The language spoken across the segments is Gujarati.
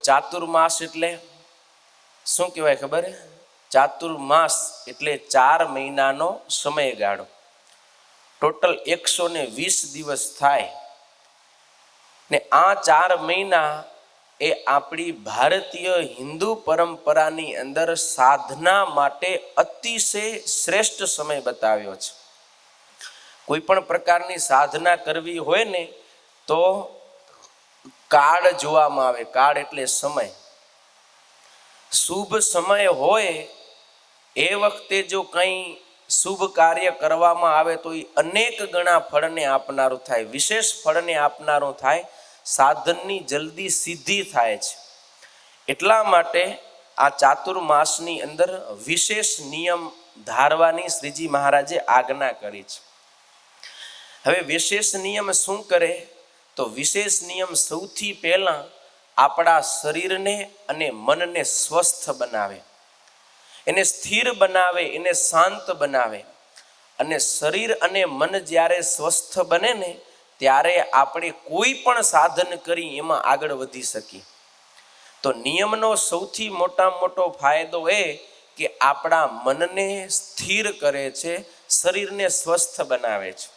ચાતુર્માસ એટલે શું કહેવાય ખબર? ચાતુર્માસ એટલે 4 મહિનાનો સમયગાળો. ટોટલ 120 દિવસ થાય ને આ 4 મહિના એ આપણી ભારતીય હિન્દુ પરંપરાની અંદર સાધના માટે અતિશય શ્રેષ્ઠ સમય બતાવ્યો છે. કોઈ પણ પ્રકારની સાધના કરવી હોય ને તો કાળ જોવામાં આવે. કાળ એટલે સમય. શુભ સમય હોય એ વખતે જો કંઈ શુભ કાર્ય કરવામાં આવે તો એ અનેક ગણા ફળને આપનારું થાય, વિશેષ ફળને આપનારું થાય, સાધનની જલ્દી સિદ્ધિ થાય છે. એટલા માટે આ ચાતુર્માસની અંદર વિશેષ નિયમ ધારવાની શ્રીજી મહારાજે આજ્ઞા કરી છે. હવે વિશેષ નિયમ શું કરે? તો વિશેષ નિયમ સૌથી પહેલાં આપણા શરીરને અને મનને સ્વસ્થ બનાવે, એને સ્થિર બનાવે, એને શાંત બનાવે. અને શરીર અને મન જ્યારે સ્વસ્થ બને ને ત્યારે આપણે કોઈ પણ સાધન કરી એમાં આગળ વધી શકીએ. તો નિયમનો સૌથી મોટામાં મોટો ફાયદો એ કે આપણા મનને સ્થિર કરે છે, શરીરને સ્વસ્થ બનાવે છે.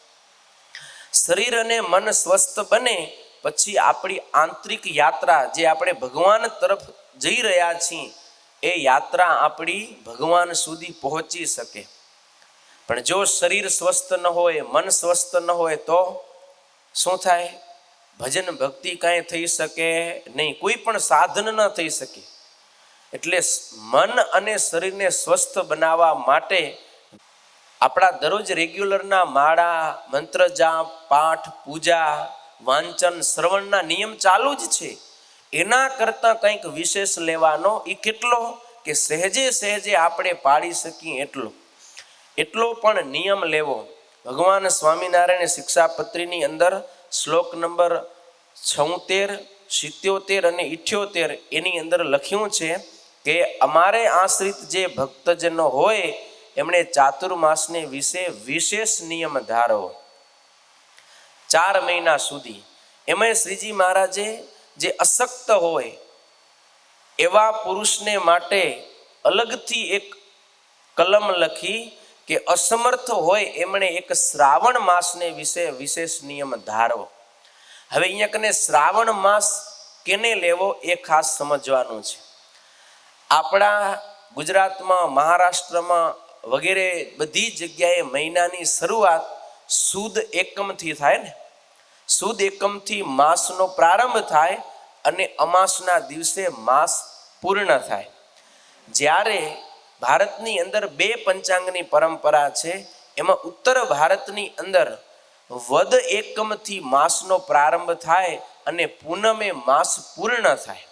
શરીર અને મન સ્વસ્થ બને પછી આપણી આંતરિક યાત્રા, જે આપણે ભગવાન તરફ જઈ રહ્યા છીએ, એ યાત્રા આપણી ભગવાન સુધી પહોંચી શકે. પણ જો શરીર સ્વસ્થ ન હોય, મન સ્વસ્થ ન હોય તો શું થાય? ભજન ભક્તિ કાંઈ થઈ શકે નહીં, કોઈ પણ સાધન ન થઈ શકે. એટલે મન અને શરીરને સ્વસ્થ બનાવવા માટે આપણા દરરોજ રેગ્યુલરના માળા, મંત્ર જાપ, પાઠ, પૂજા, વાંચન, શ્રવણના નિયમ ચાલુ જ છે. એના કરતાં કંઈક વિશેષ લેવાનો એ કેટલો કે સહેજે સહેજે આપણે પાડી શકીએ એટલો પણ નિયમ લેવો. ભગવાન સ્વામિનારાયણ શિક્ષાપત્રીની અંદર શ્લોક નંબર 76, 77 અને 78 એની અંદર લખ્યું છે કે અમારે આશ્રિત જે ભક્તજનો હોય એમણે ચાતુર્માસને વિશે વિશેષ નિયમ ધારવો 4 મહિના સુધી. એમાં શ્રીજી મહારાજે જે અશક્ત હોય એવા પુરુષને માટે અલગથી એક કલમ લખી કે અસમર્થ હોય એમણે એક શ્રાવણ માસને વિશે વિશેષ નિયમ ધારવો. હવે અહીંયા કને શ્રાવણ માસ કેને લેવો એ ખાસ સમજવાનું છે. આપણા ગુજરાતમાં, મહારાષ્ટ્રમાં વગેરે બધી જગ્યાએ મહિનાની શરૂઆત સુદ એકમથી થાય ને. સુદ એકમથી માસનો પ્રારંભ થાય અને અમાસના દિવસે માસ પૂર્ણ થાય. જ્યારે ભારતની અંદર 2 પંચાંગની પરંપરા છે. એમાં ઉત્તર ભારતની અંદર વદ એકમથી માસનો પ્રારંભ થાય અને પૂનમે માસ પૂર્ણ થાય.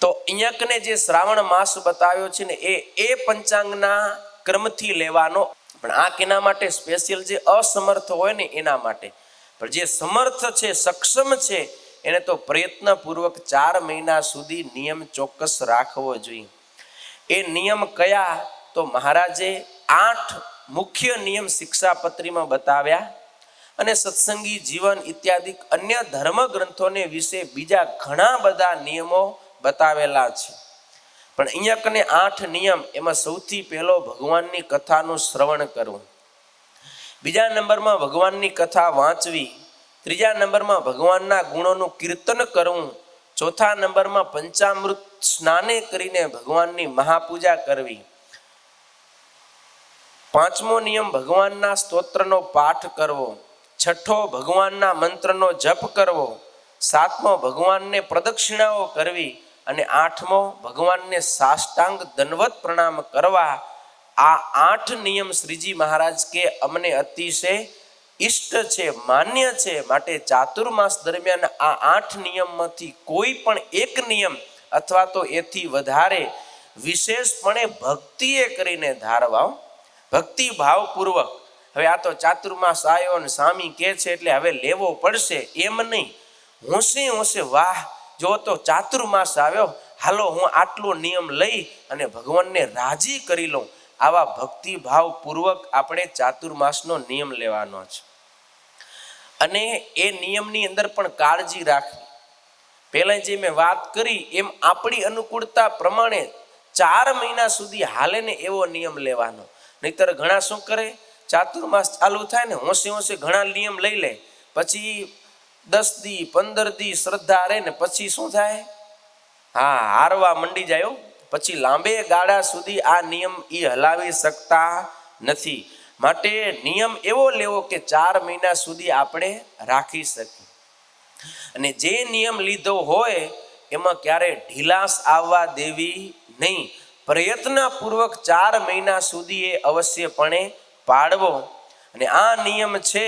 તો અહીંયા કને જે શ્રાવણ માસ બતાવ્યો છે ને એ પંચાંગના ક્રમથી લેવાનો. પણ આ કેના માટે? સ્પેશિયલ જે અસમર્થ હોય ને એના માટે. પણ જે સમર્થ છે, સક્ષમ છે, એને તો પ્રયત્નપૂર્વક 4 મહિના સુધી નિયમ ચોક્કસ રાખવો જોઈએ. એ નિયમ કયા? તો મહારાજે 8 મુખ્ય નિયમ શિક્ષાપત્રીમાં બતાવ્યા અને સત્સંગી જીવન ઇત્યાદિ અન્ય ધર્મ ગ્રંથોને વિશે બીજા ઘણા બધા નિયમો બતાવેલા છે. પણ અહીંયા કને 8 નિયમ. એમાં સૌથી પહેલો ભગવાનની કથાનું શ્રવણ કરવું, બીજા નંબરમાં ભગવાનની કથા વાંચવી, ત્રીજા નંબરમાં ભગવાનના ગુણોનું કીર્તન કરવું, ચોથા નંબરમાં પંચામૃત સ્નાને કરીને ભગવાનની મહાપૂજા કરવી, પાંચમો નિયમ ભગવાનના સ્તોત્રનો પાઠ કરવો, છઠ્ઠો ભગવાનના મંત્રનો જપ કરવો, સાતમો ભગવાનને પ્રદક્ષિણાઓ કરવી અને આઠમો ભગવાનને સાષ્ટાંગ દંડવત પ્રણામ કરવા. આ 8 નિયમ શ્રીજી મહારાજ કે અમને અતિશય ઇષ્ટ છે, માન્ય છે. માટે ચાતુર્માસ દરમિયાન આ 8 નિયમમાંથી કોઈ પણ એક નિયમ અથવા તો એથી વધારે વિશેષપણે ભક્તિએ કરીને ધારવા, ભક્તિ ભાવપૂર્વક. હવે આ તો ચાતુર્માસ આવ્યો અને સ્વામી કહે છે એટલે હવે લેવો પડશે એમ નહીં. હોંશે હોંશે, વાહ, જો તો ચાતુર્માસ આવ્યો, હાલો હું આટલો નિયમ લઈ અને ભગવાનને રાજી કરી લઉં. આવા ભક્તિભાવપૂર્વક આપણે ચાતુર્માસનો નિયમ લેવાનો છે. અને એ નિયમની અંદર પણ કાળજી રાખવી. પહેલા જે મેં વાત કરી એમ આપણી અનુકૂળતા પ્રમાણે 4 મહિના સુધી હાલે ને એવો નિયમ લેવાનો. નહીતર ઘણા શું કરે, ચાતુર્માસ ચાલુ થાય ને હોંશે હોંશે ઘણા નિયમ લઈ લે, પછી 10 દી 15 દી શ્રદ્ધા રહે ને પછી શું થાય, હા હારવા મંડી જાય. પછી લાંબે ગાળા સુધી આ નિયમ એ હલાવી શકતા નથી. માટે નિયમ એવો લેવો કે 4 મહિના સુધી આપણે રાખી શકીએ. અને જે નિયમ લીધો હોય એમાં ક્યારે ઢીલાસ આવવા દેવી નહીં. પ્રયત્નપૂર્વક 4 મહિના સુધી એ અવશ્યપણે પાળવો. અને આ નિયમ છે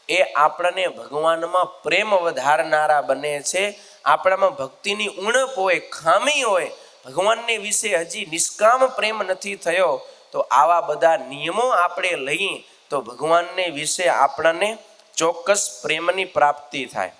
એ આપણને ભગવાનમાં પ્રેમ વધારનારા બને છે. આપણામાં ભક્તિની ઉણપ હોય, ખામી હોય, ભગવાનને વિશે હજી નિષ્કામ પ્રેમ નથી થયો, તો આવા બધા નિયમો આપણે લઈએ તો ભગવાનને વિશે આપણને ચોક્કસ પ્રેમની પ્રાપ્તિ થાય.